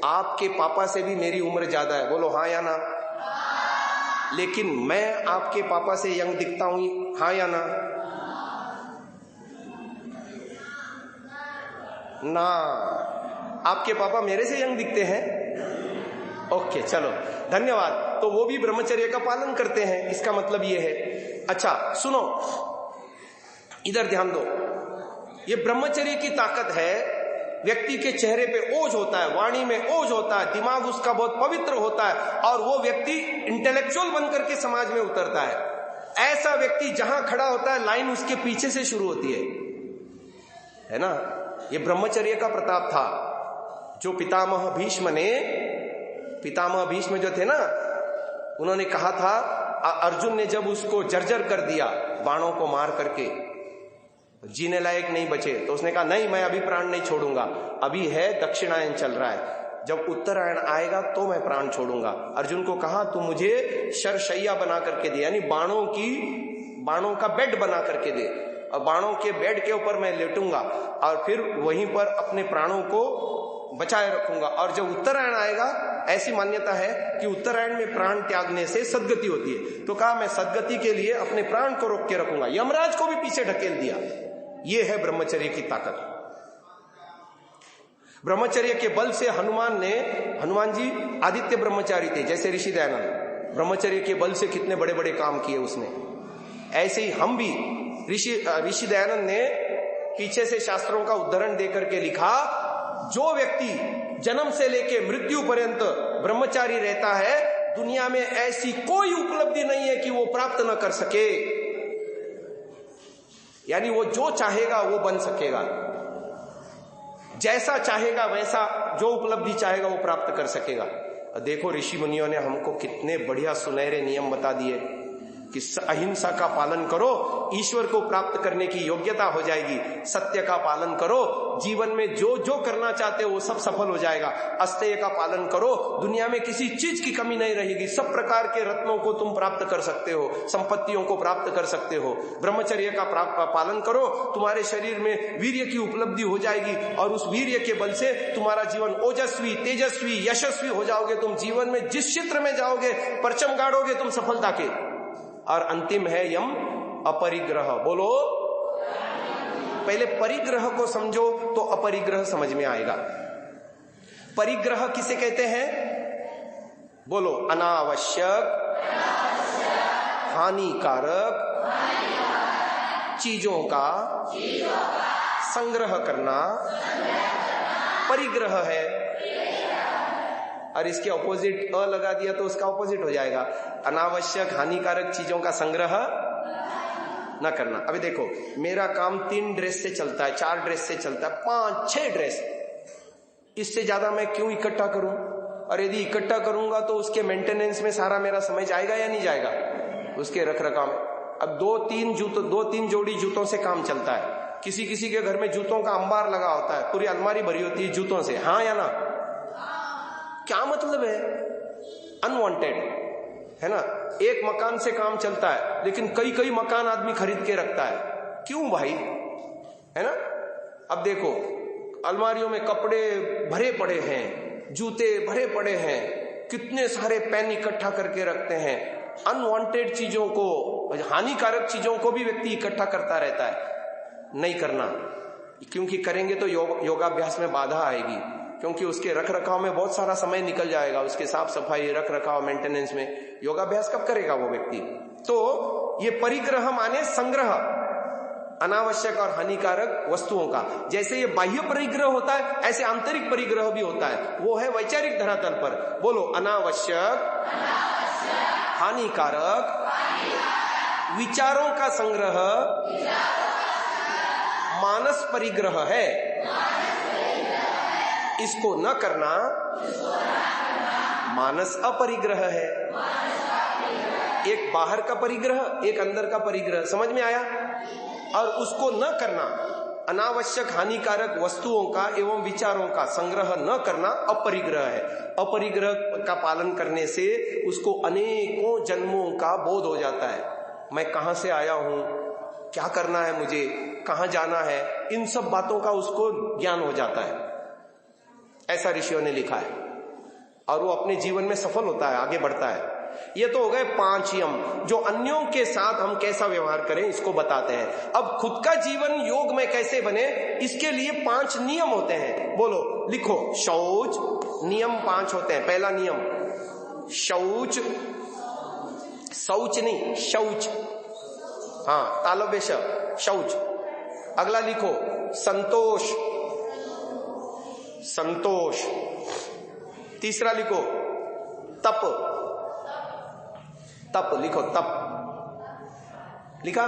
आपके पापा से भी मेरी उम्र ज्यादा है। बोलो हाँ या ना? लेकिन मैं आपके पापा से यंग दिखता हूं, हाँ या ना? ना, आपके पापा मेरे से यंग दिखते हैं? ओके, चलो धन्यवाद। तो वो भी ब्रह्मचर्य का पालन करते हैं, इसका मतलब ये है। अच्छा सुनो, इधर ध्यान दो। ये ब्रह्मचर्य की ताकत है। व्यक्ति के चेहरे पे ओज होता है, वाणी में ओज होता है, दिमाग उसका बहुत पवित्र होता है और वो व्यक्ति इंटेलेक्चुअल बनकर के समाज में उतरता है। ऐसा व्यक्ति जहां खड़ा होता है, लाइन उसके पीछे से शुरू होती है ना? ये ब्रह्मचर्य का प्रताप था। जो पितामह भीष्म जो थे ना, उन्होंने कहा था, अर्जुन ने जब उसको जर्जर कर दिया बाणों को मार करके, जीने लायक नहीं बचे, तो उसने कहा नहीं, मैं अभी प्राण नहीं छोड़ूंगा, अभी है दक्षिणायन चल रहा है, जब उत्तरायण आएगा तो मैं प्राण छोड़ूंगा। अर्जुन को कहा तू मुझे शरशैया बना करके दे, यानी बाणों का बेड बना करके दे, और बाणों के बेड के ऊपर मैं लेटूंगा और फिर वहीं पर अपने प्राणों को बचाए रखूंगा। और जब उत्तरायण आएगा, ऐसी मान्यता है कि उत्तरायण में प्राण त्यागने से सद्गति होती है, तो कहा मैं सद्गति के लिए अपने प्राण को रोक के रखूंगा। यमराज को भी पीछे ढकेल दिया। ये है ब्रह्मचर्य की ताकत। ब्रह्मचर्य के बल से हनुमान जी आदित्य ब्रह्मचारी थे, जैसे ऋषि दयानंद ब्रह्मचर्य के बल से कितने बड़े बड़े काम किए उसने। ऐसे ही हम भी, ऋषि दयानंद ने पीछे से शास्त्रों का उदाहरण देकर के लिखा, जो व्यक्ति जन्म से लेके मृत्यु पर्यंत ब्रह्मचारी रहता है, दुनिया में ऐसी कोई उपलब्धि नहीं है कि वो प्राप्त न कर सके। यानी वो जो चाहेगा वो बन सकेगा, जैसा चाहेगा वैसा, जो उपलब्धि चाहेगा वो प्राप्त कर सकेगा। देखो ऋषि मुनियों ने हमको कितने बढ़िया सुनहरे नियम बता दिए, कि अहिंसा का पालन करो, ईश्वर को प्राप्त करने की योग्यता हो जाएगी। सत्य का पालन करो, जीवन में जो जो करना चाहते हो वो सब सफल हो जाएगा। अस्तेय का पालन करो, दुनिया में किसी चीज की कमी नहीं रहेगी। सब प्रकार के रत्नों को तुम प्राप्त कर सकते हो, संपत्तियों को प्राप्त कर सकते हो। ब्रह्मचर्य का पालन करो, तुम्हारे शरीर में वीर्य की उपलब्धि हो जाएगी और उस वीर्य के बल से तुम्हारा जीवन ओजस्वी, तेजस्वी, यशस्वी हो जाओगे। तुम जीवन में जिस क्षेत्र में जाओगे परचम गाड़ोगे तुम सफलता के। और अंतिम है यम अपरिग्रह। बोलो, पहले परिग्रह को समझो तो अपरिग्रह समझ में आएगा। परिग्रह किसे कहते हैं? बोलो, अनावश्यक, हानिकारक चीजों का संग्रह करना परिग्रह है। और इसके ऑपोजिट अ लगा दिया तो उसका ऑपोजिट हो जाएगा, अनावश्यक हानिकारक चीजों का संग्रह न करना। अभी देखो, मेरा काम 3 ड्रेस से चलता है, 4 ड्रेस से चलता है, 5-6 ड्रेस, इससे ज्यादा मैं क्यों इकट्ठा करूं? और यदि इकट्ठा करूंगा तो उसके मेंटेनेंस में सारा मेरा समय जाएगा या नहीं जाएगा? उसके रख रखाव में। अब 2-3 जोड़ी जूतों से काम चलता है। किसी किसी के घर में जूतों का अंबार लगा होता है, पूरी अलमारी भरी होती है जूतों से, हाँ या ना? क्या मतलब है? अनवांटेड है ना। एक मकान से काम चलता है लेकिन कई मकान आदमी खरीद के रखता है, क्यों भाई? है ना। अब देखो, अलमारियों में कपड़े भरे पड़े हैं, जूते भरे पड़े हैं, कितने सारे पेन इकट्ठा करके रखते हैं। अनवांटेड चीजों को, हानिकारक चीजों को भी व्यक्ति इकट्ठा करता रहता है। नहीं करना, क्योंकि करेंगे तो योगाभ्यास में बाधा आएगी, क्योंकि उसके रख रखाव में बहुत सारा समय निकल जाएगा, उसके साफ सफाई, रख रखाव, मेंटेनेंस में। योगाभ्यास कब करेगा वो व्यक्ति? तो ये परिग्रह माने संग्रह अनावश्यक और हानिकारक वस्तुओं का। जैसे ये बाह्य परिग्रह होता है, ऐसे आंतरिक परिग्रह भी होता है, वो है वैचारिक धरातल पर। बोलो, अनावश्यक हानिकारक विचारों का संग्रह मानस परिग्रह है। इसको न करना मानस अपरिग्रह है। एक बाहर का परिग्रह, एक अंदर का परिग्रह, समझ में आया? और उसको न करना, अनावश्यक हानिकारक वस्तुओं का एवं विचारों का संग्रह न करना अपरिग्रह है। अपरिग्रह का पालन करने से उसको अनेकों जन्मों का बोध हो जाता है। मैं कहां से आया हूं, क्या करना है मुझे, कहां जाना है, इन सब बातों का उसको ज्ञान हो जाता है। ऐसा ऋषियों ने लिखा है और वो अपने जीवन में सफल होता है, आगे बढ़ता है। ये तो हो गए 5 यम, जो अन्यों के साथ हम कैसा व्यवहार करें इसको बताते हैं। अब खुद का जीवन योग में कैसे बने, इसके लिए 5 नियम होते हैं। बोलो, लिखो, शौच। नियम 5 होते हैं। पहला नियम शौच, शौच नहीं, शौच, हाँ, तालव्य शौच। अगला लिखो संतोष, संतोष। तीसरा लिखो तप, तप लिखो, तप लिखा।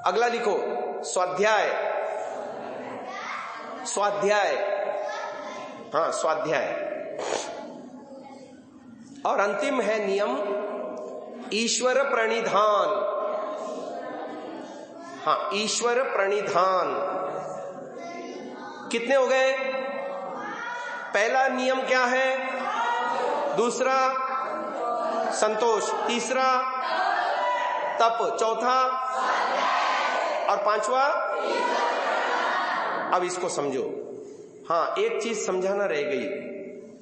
अगला लिखो स्वाध्याय, स्वाध्याय, हाँ, स्वाध्याय। और अंतिम है नियम ईश्वर प्रणिधान, हाँ, ईश्वर प्रणिधान। कितने हो गए? पहला नियम क्या है? दूसरा संतोष, तीसरा तप, चौथा और 5वां। अब इसको समझो। हाँ, एक चीज समझाना रह गई।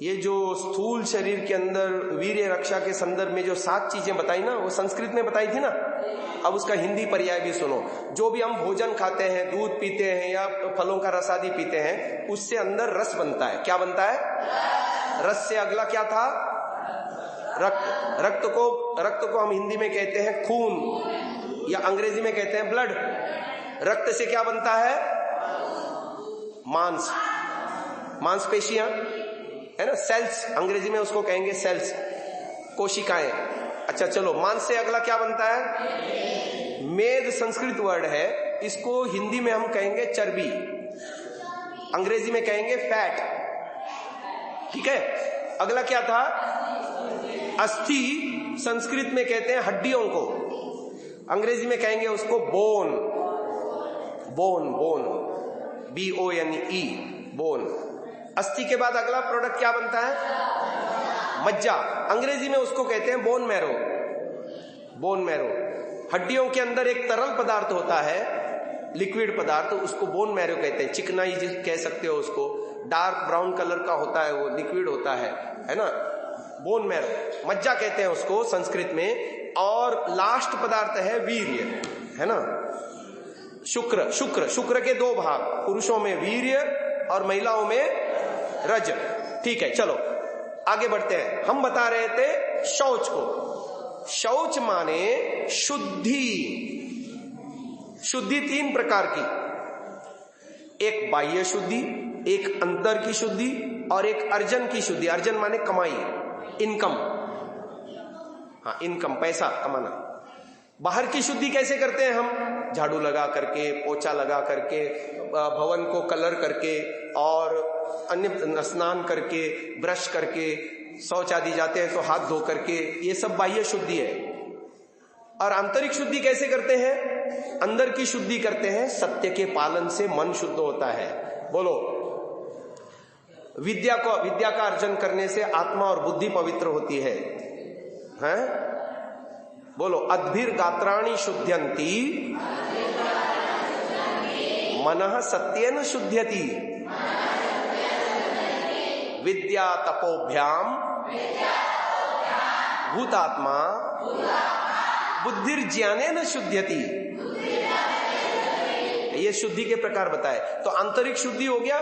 ये जो स्थूल शरीर के अंदर वीर्य रक्षा के संदर्भ में जो 7 चीजें बताई ना, वो संस्कृत में बताई थी ना। अब उसका हिंदी पर्याय भी सुनो। जो भी हम भोजन खाते हैं, दूध पीते हैं या फलों का रस आदि पीते हैं, उससे अंदर रस बनता है। क्या बनता है? रस से अगला क्या था? रक्त। रक्त को हम हिंदी में कहते हैं खून, या अंग्रेजी में कहते हैं ब्लड। रक्त से क्या बनता है? मांस, मांसपेशियां, है ना, सेल्स, अंग्रेजी में उसको कहेंगे सेल्स, कोशिकाएं। अच्छा चलो, मांस से अगला क्या बनता है? मेद संस्कृत वर्ड है, इसको हिंदी में हम कहेंगे चर्बी, अंग्रेजी में कहेंगे फैट। ठीक है। अगला क्या था? अस्थि, संस्कृत में कहते हैं हड्डियों को, अंग्रेजी में कहेंगे उसको bone, bone, bone, BONE, bone. अस्थि के बाद अगला प्रोडक्ट क्या बनता है? मज्जा। अंग्रेजी में उसको कहते हैं बोन मैरो, बोन मैरो। हड्डियों के अंदर एक तरल पदार्थ होता है, लिक्विड पदार्थ, उसको बोन मैरो कहते हैं। चिकनाई कह सकते हो उसको, डार्क ब्राउन कलर का होता है, वो लिक्विड होता है ना, बोन मैरो, मज्जा कहते हैं उसको संस्कृत में। और लास्ट पदार्थ है वीर्य, है ना, शुक्र। शुक्र, शुक्र के दो भाग, पुरुषों में वीर्य और महिलाओं में रज। ठीक है, चलो आगे बढ़ते हैं। हम बता रहे थे शौच को। शौच माने शुद्धि। शुद्धि तीन प्रकार की, एक बाह्य शुद्धि, एक अंतर की शुद्धि और एक अर्जन की शुद्धि। अर्जन माने कमाई, इनकम, हाँ इनकम, पैसा कमाना। बाहर की शुद्धि कैसे करते हैं हम? झाड़ू लगा करके, पोछा लगा करके, भवन को कलर करके और अन्य स्नान करके, ब्रश करके, शौच आदि जाते हैं तो हाथ धो करके, ये सब बाह्य शुद्धि है। और आंतरिक शुद्धि कैसे करते हैं? अंदर की शुद्धि करते हैं, सत्य के पालन से मन शुद्ध होता है। बोलो, विद्या का अर्जन करने से आत्मा और बुद्धि पवित्र होती है, हैं? बोलो, अद्भिर गात्राणि शुद्ध्यन्ति मनः सत्येन शुद्ध्यति विद्या तपोभ्याम भूतात्मा बुद्धिर्ज्ञानेन शुद्ध्यति। ये शुद्धि के प्रकार बताए। तो आंतरिक शुद्धि हो गया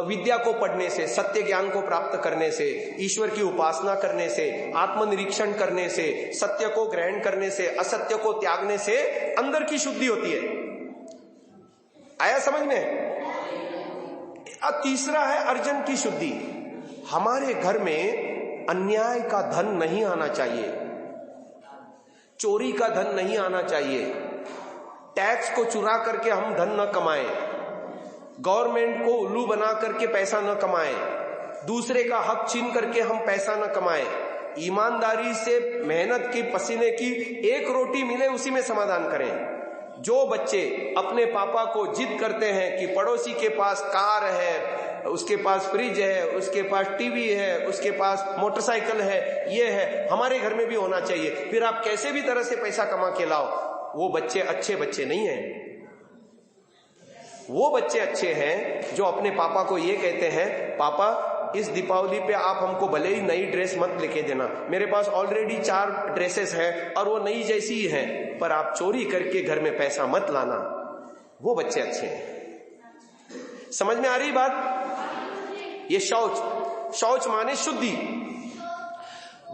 विद्या को पढ़ने से, सत्य ज्ञान को प्राप्त करने से, ईश्वर की उपासना करने से, आत्मनिरीक्षण करने से, सत्य को ग्रहण करने से, असत्य को त्यागने से अंदर की शुद्धि होती है। आया समझ में? तीसरा है अर्जन की शुद्धि। हमारे घर में अन्याय का धन नहीं आना चाहिए, चोरी का धन नहीं आना चाहिए, टैक्स को चुरा करके हम धन न कमाएं, गवर्नमेंट को उल्लू बना करके पैसा न कमाएं, दूसरे का हक छीन करके हम पैसा न कमाएं, ईमानदारी से मेहनत की, पसीने की एक रोटी मिले उसी में समाधान करें। जो बच्चे अपने पापा को जिद करते हैं कि पड़ोसी के पास कार है, उसके पास फ्रिज है, उसके पास टीवी है, उसके पास मोटरसाइकिल है, ये है, हमारे घर में भी होना चाहिए, फिर आप कैसे भी तरह से पैसा कमा के लाओ, वो बच्चे अच्छे बच्चे नहीं हैं। वो बच्चे अच्छे हैं जो अपने पापा को ये कहते हैं, पापा इस दीपावली पे आप हमको भले ही नई ड्रेस मत लेके देना, मेरे पास ऑलरेडी 4 ड्रेसेस हैं और वो नई जैसी ही है, पर आप चोरी करके घर में पैसा मत लाना। वो बच्चे अच्छे हैं। समझ में आ रही बात? ये शौच माने शुद्धि।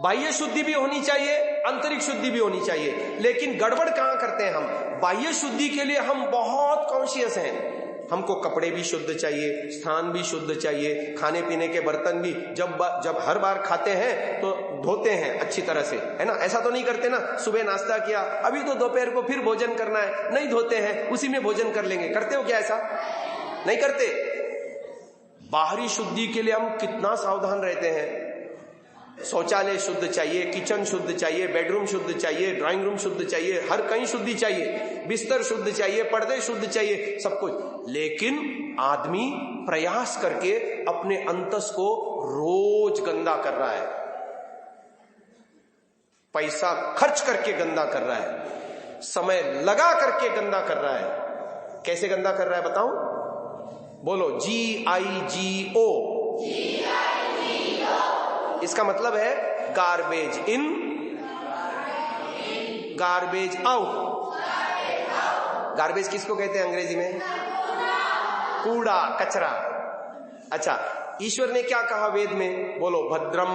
बाह्य शुद्धि भी होनी चाहिए, आंतरिक शुद्धि भी होनी चाहिए। लेकिन गड़बड़ कहां करते हैं हम? बाह्य शुद्धि के लिए हम बहुत कॉन्शियस हैं, हमको कपड़े भी शुद्ध चाहिए, स्थान भी शुद्ध चाहिए, खाने पीने के बर्तन भी जब हर बार खाते हैं तो धोते हैं अच्छी तरह से, है ना? ऐसा तो नहीं करते ना, सुबह नाश्ता किया, अभी तो दोपहर को फिर भोजन करना है, नहीं धोते हैं, उसी में भोजन कर लेंगे। करते हो क्या ऐसा? नहीं करते। बाहरी शुद्धि के लिए हम कितना सावधान रहते हैं। शौचालय शुद्ध चाहिए, किचन शुद्ध चाहिए, बेडरूम शुद्ध चाहिए, ड्राइंग रूम शुद्ध चाहिए, हर कहीं शुद्धि चाहिए, बिस्तर शुद्ध चाहिए, पर्दे शुद्ध चाहिए, सब कुछ। लेकिन आदमी प्रयास करके अपने अंतस को रोज गंदा कर रहा है, पैसा खर्च करके गंदा कर रहा है, समय लगा करके गंदा कर रहा है। कैसे गंदा कर रहा है बताऊं? बोलो, GIGO। इसका मतलब है गार्बेज इन, गार्बेज आउट। गार्बेज किसको कहते हैं अंग्रेजी में? कूड़ा, कचरा। अच्छा, ईश्वर ने क्या कहा वेद में? बोलो, भद्रम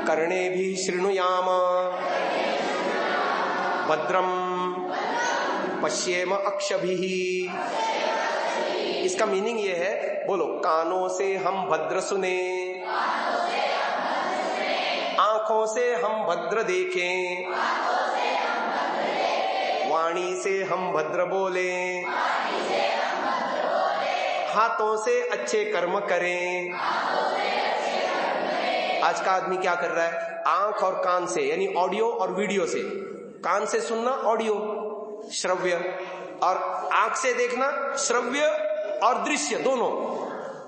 कर्णेभिः शृणुयाम भद्रम पश्येम अक्षभिः। इसका मीनिंग ये है, बोलो, कानों से हम भद्र सुने, आंखों से हम भद्र देखें, वाणी से हम भद्र बोले, हाथों से अच्छे कर्म करें। आज का आदमी क्या कर रहा है? आंख और कान से, यानी ऑडियो और वीडियो से कान से सुनना ऑडियो श्रव्य, और आंख से देखना श्रव्य और दृश्य दोनों।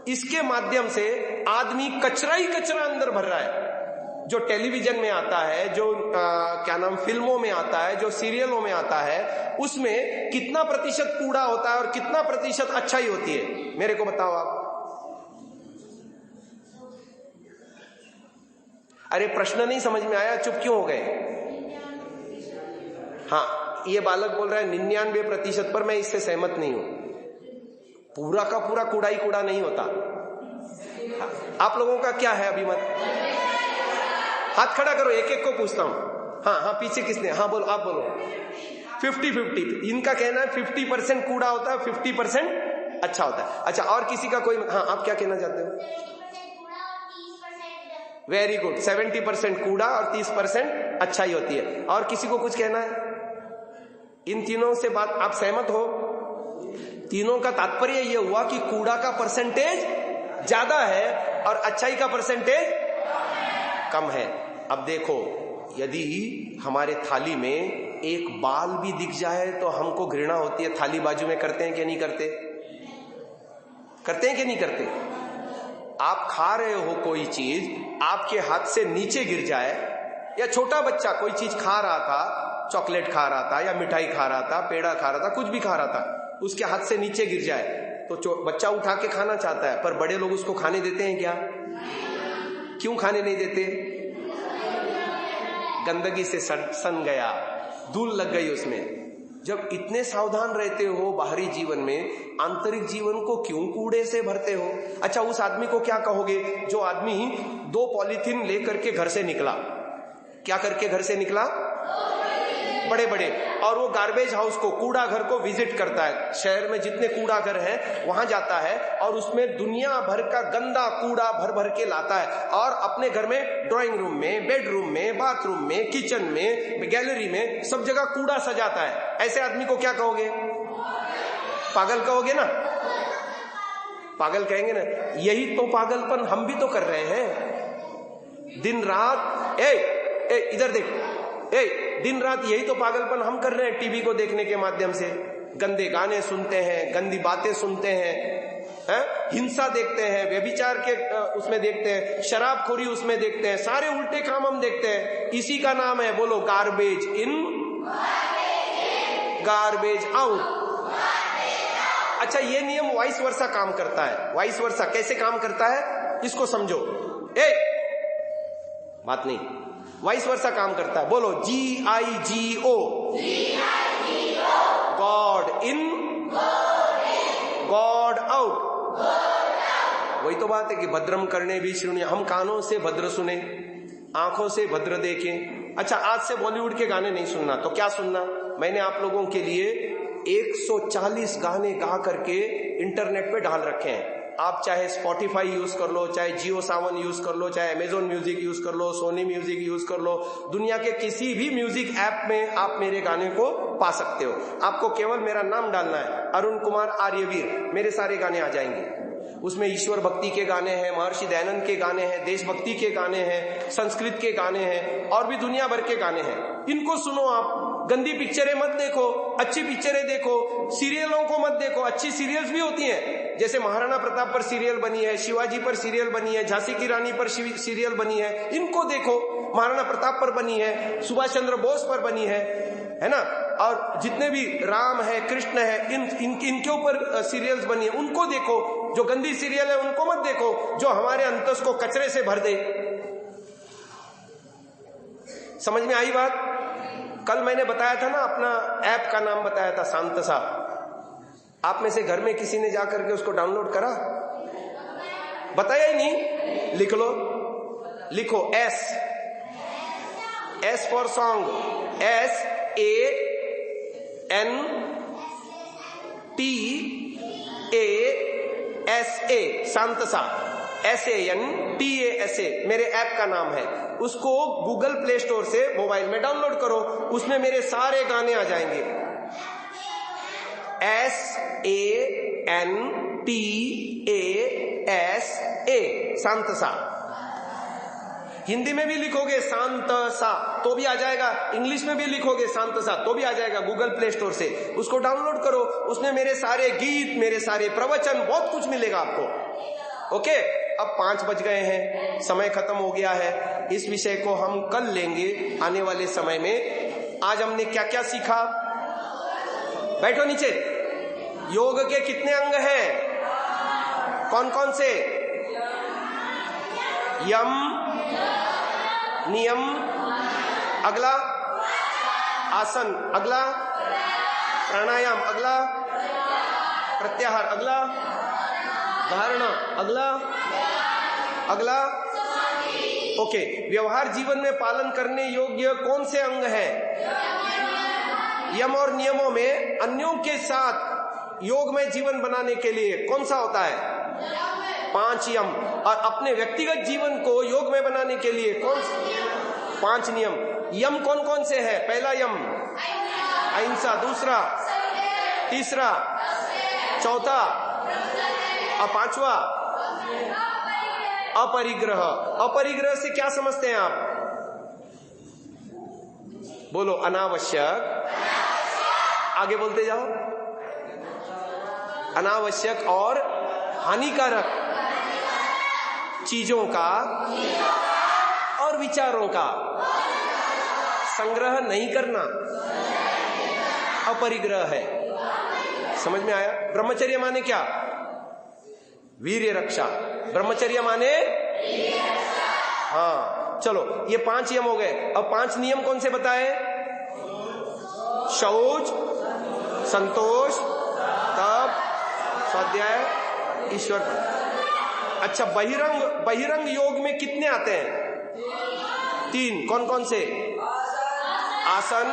इसके माध्यम से आदमी कचरा ही कचरा अंदर भर रहा है। जो टेलीविजन में आता है, जो क्या नाम फिल्मों में आता है, जो सीरियलों में आता है, उसमें कितना प्रतिशत कूड़ा होता है और कितना प्रतिशत अच्छाई होती है, मेरे को बताओ आप। अरे प्रश्न नहीं समझ में आया, चुप क्यों हो गए? हाँ, ये बालक बोल रहा है 99% पर, मैं इससे सहमत नहीं हूं। पूरा का पूरा कूड़ा ही कूड़ा नहीं होता। हाँ, आप लोगों का क्या है अभिमत? हाथ खड़ा करो, एक एक को पूछता हूं। हाँ, पीछे किसने? हाँ बोलो, आप बोलो। 50-50। इनका कहना है 50% कूड़ा होता है, 50% अच्छा होता है। अच्छा, और किसी का कोई? हाँ, आप क्या कहना चाहते हो? वेरी गुड, 70% कूड़ा और 30% अच्छाई होती है। और किसी को कुछ कहना है? इन तीनों से बात आप सहमत हो? तीनों का तात्पर्य यह हुआ कि कूड़ा का परसेंटेज ज्यादा है और अच्छाई का परसेंटेज कम है। अब देखो, यदि हमारे थाली में एक बाल भी दिख जाए तो हमको घृणा होती है। थाली बाजू में करते हैं कि नहीं करते? करते हैं कि नहीं करते? आप खा रहे हो कोई चीज, आपके हाथ से नीचे गिर जाए, या छोटा बच्चा कोई चीज खा रहा था, चॉकलेट खा रहा था या मिठाई खा रहा था, पेड़ा खा रहा था, कुछ भी खा रहा था, उसके हाथ से नीचे गिर जाए तो बच्चा उठा के खाना चाहता है, पर बड़े लोग उसको खाने देते हैं क्या? क्यों खाने नहीं देते? गंदगी से सन गया, धूल लग गई उसमें। जब इतने सावधान रहते हो बाहरी जीवन में, आंतरिक जीवन को क्यों कूड़े से भरते हो? अच्छा, उस आदमी को क्या कहोगे जो आदमी 2 पॉलीथीन लेकर के घर से निकला? क्या करके घर से निकला? बड़े बड़े, और वो गार्बेज हाउस को, कूड़ा घर को विजिट करता है। शहर में जितने कूड़ा घर हैं वहां जाता है और उसमें दुनिया भर का गंदा कूड़ा भर भर के लाता है, और अपने घर में ड्राइंग रूम में, बेडरूम में, बाथरूम में, किचन में, गैलरी में, सब जगह कूड़ा सजाता है। ऐसे आदमी को क्या कहोगे? पागल कहोगे ना? पागल कहेंगे ना? यही तो पागलपन हम भी तो कर रहे हैं दिन रात। इधर देख, दिन रात यही तो पागलपन हम कर रहे हैं। टीवी को देखने के माध्यम से गंदे गाने सुनते हैं, गंदी बातें सुनते हैं, हिंसा देखते हैं, व्यभिचार के उसमें देखते हैं, शराबखोरी उसमें देखते हैं, सारे उल्टे काम हम देखते हैं। इसी का नाम है, बोलो, गार्बेज इन गार्बेज आउट। अच्छा, ये नियम वाइस वर्सा काम करता है। वाइस वर्सा कैसे काम करता है इसको समझो। बात नहीं, वाइस वर्सा काम करता है। बोलो, GIGO, God in God out. वही तो बात है कि भद्रम करने भी श्रृणु। हम कानों से भद्र सुने, आंखों से भद्र देखें। अच्छा, आज से बॉलीवुड के गाने नहीं सुनना तो क्या सुनना? मैंने आप लोगों के लिए 140 गाने गा करके इंटरनेट पे डाल रखे हैं। आप चाहे स्पॉटिफाई यूज कर लो, चाहे जियो सावन यूज कर लो, चाहे अमेजोन म्यूजिक यूज कर लो, सोनी म्यूजिक यूज कर लो, दुनिया के किसी भी म्यूजिक ऐप में आप मेरे गाने को पा सकते हो। आपको केवल मेरा नाम डालना है, अरुण कुमार आर्यवीर, मेरे सारे गाने आ जाएंगे। उसमें ईश्वर भक्ति के गाने हैं, महर्षि दयानंद के गाने हैं, देशभक्ति के गाने हैं, संस्कृत के गाने हैं, और भी दुनिया भर के गाने हैं। इनको सुनो आप। गंदी पिक्चरें मत देखो, अच्छी पिक्चरें देखो। सीरियलों को मत देखो, अच्छी सीरियल्स भी होती हैं, जैसे महाराणा प्रताप पर सीरियल बनी है, शिवाजी पर सीरियल बनी है, झांसी की रानी पर सीरियल बनी है, इनको देखो। महाराणा प्रताप पर बनी है, सुभाष चंद्र बोस पर बनी है ना? और जितने भी राम है, कृष्ण है, इनके ऊपर सीरियल्स बनी है, उनको देखो। जो गंदी सीरियल है उनको मत देखो, जो हमारे अंतस को कचरे से भर दे। समझ में आई बात? कल मैंने बताया था ना, अपना ऐप का नाम बताया था, शांतसा। आप में से घर में किसी ने जाकर के उसको डाउनलोड करा? बताया ही नहीं? लिख लो, लिखो S for song, SANTASA, शांतसा, SANTASA मेरे ऐप का नाम है। उसको गूगल प्ले स्टोर से मोबाइल में डाउनलोड करो, उसमें मेरे सारे गाने आ जाएंगे। SANTASA, शांतसा। हिंदी में भी लिखोगे शांत सा तो भी आ जाएगा, इंग्लिश में भी लिखोगे शांत सा तो भी आ जाएगा। गूगल प्ले स्टोर से उसको डाउनलोड करो, उसमें मेरे सारे गीत, मेरे सारे प्रवचन, बहुत कुछ मिलेगा आपको। ओके, अब 5 बज गए हैं, समय खत्म हो गया है। इस विषय को हम कल लेंगे आने वाले समय में। आज हमने क्या क्या सीखा? बैठो नीचे। योग के कितने अंग हैं? कौन कौन से? यम, नियम, अगला आसन, अगला प्राणायाम, अगला प्रत्याहार, अगला धारणा, अगला ओके। व्यवहार जीवन में पालन करने योग्य कौन से अंग हैं? यम और नियमों में अन्यों के साथ योग में जीवन बनाने के लिए कौन सा होता है? 5 यम। और अपने व्यक्तिगत जीवन को योग में बनाने के लिए कौन? 5 नियम। यम कौन कौन से हैं? पहला यम अहिंसा, दूसरा, तीसरा, चौथा और 5वां अपरिग्रह। अपरिग्रह से क्या समझते हैं आप? बोलो। अनावश्यक, आगे बोलते जाओ। अनावश्यक और हानिकारक चीजों का और विचारों का संग्रह नहीं करना अपरिग्रह है। समझ में आया? ब्रह्मचर्य माने क्या? वीर्य रक्षा। ब्रह्मचर्य माने हाँ। चलो, ये 5 यम हो गए। अब 5 नियम कौन से बताए? शौच, संतोष, तप, स्वाध्याय, ईश्वर। अच्छा, बहिरंग योग में कितने आते हैं? 3। कौन कौन से? आसन,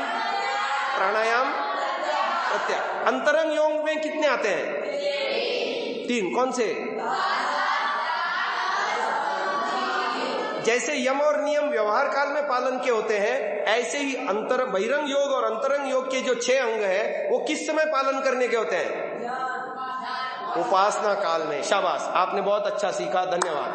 प्राणायाम, प्रत्याहार। अंतरंग योग में कितने आते हैं? 3। कौन से? जैसे यम और नियम व्यवहार काल में पालन के होते हैं, ऐसे ही बहिरंग योग और अंतरंग योग के जो 6 अंग हैं वो किस समय पालन करने के होते हैं? उपासना काल में। शाबाश, आपने बहुत अच्छा सीखा, धन्यवाद।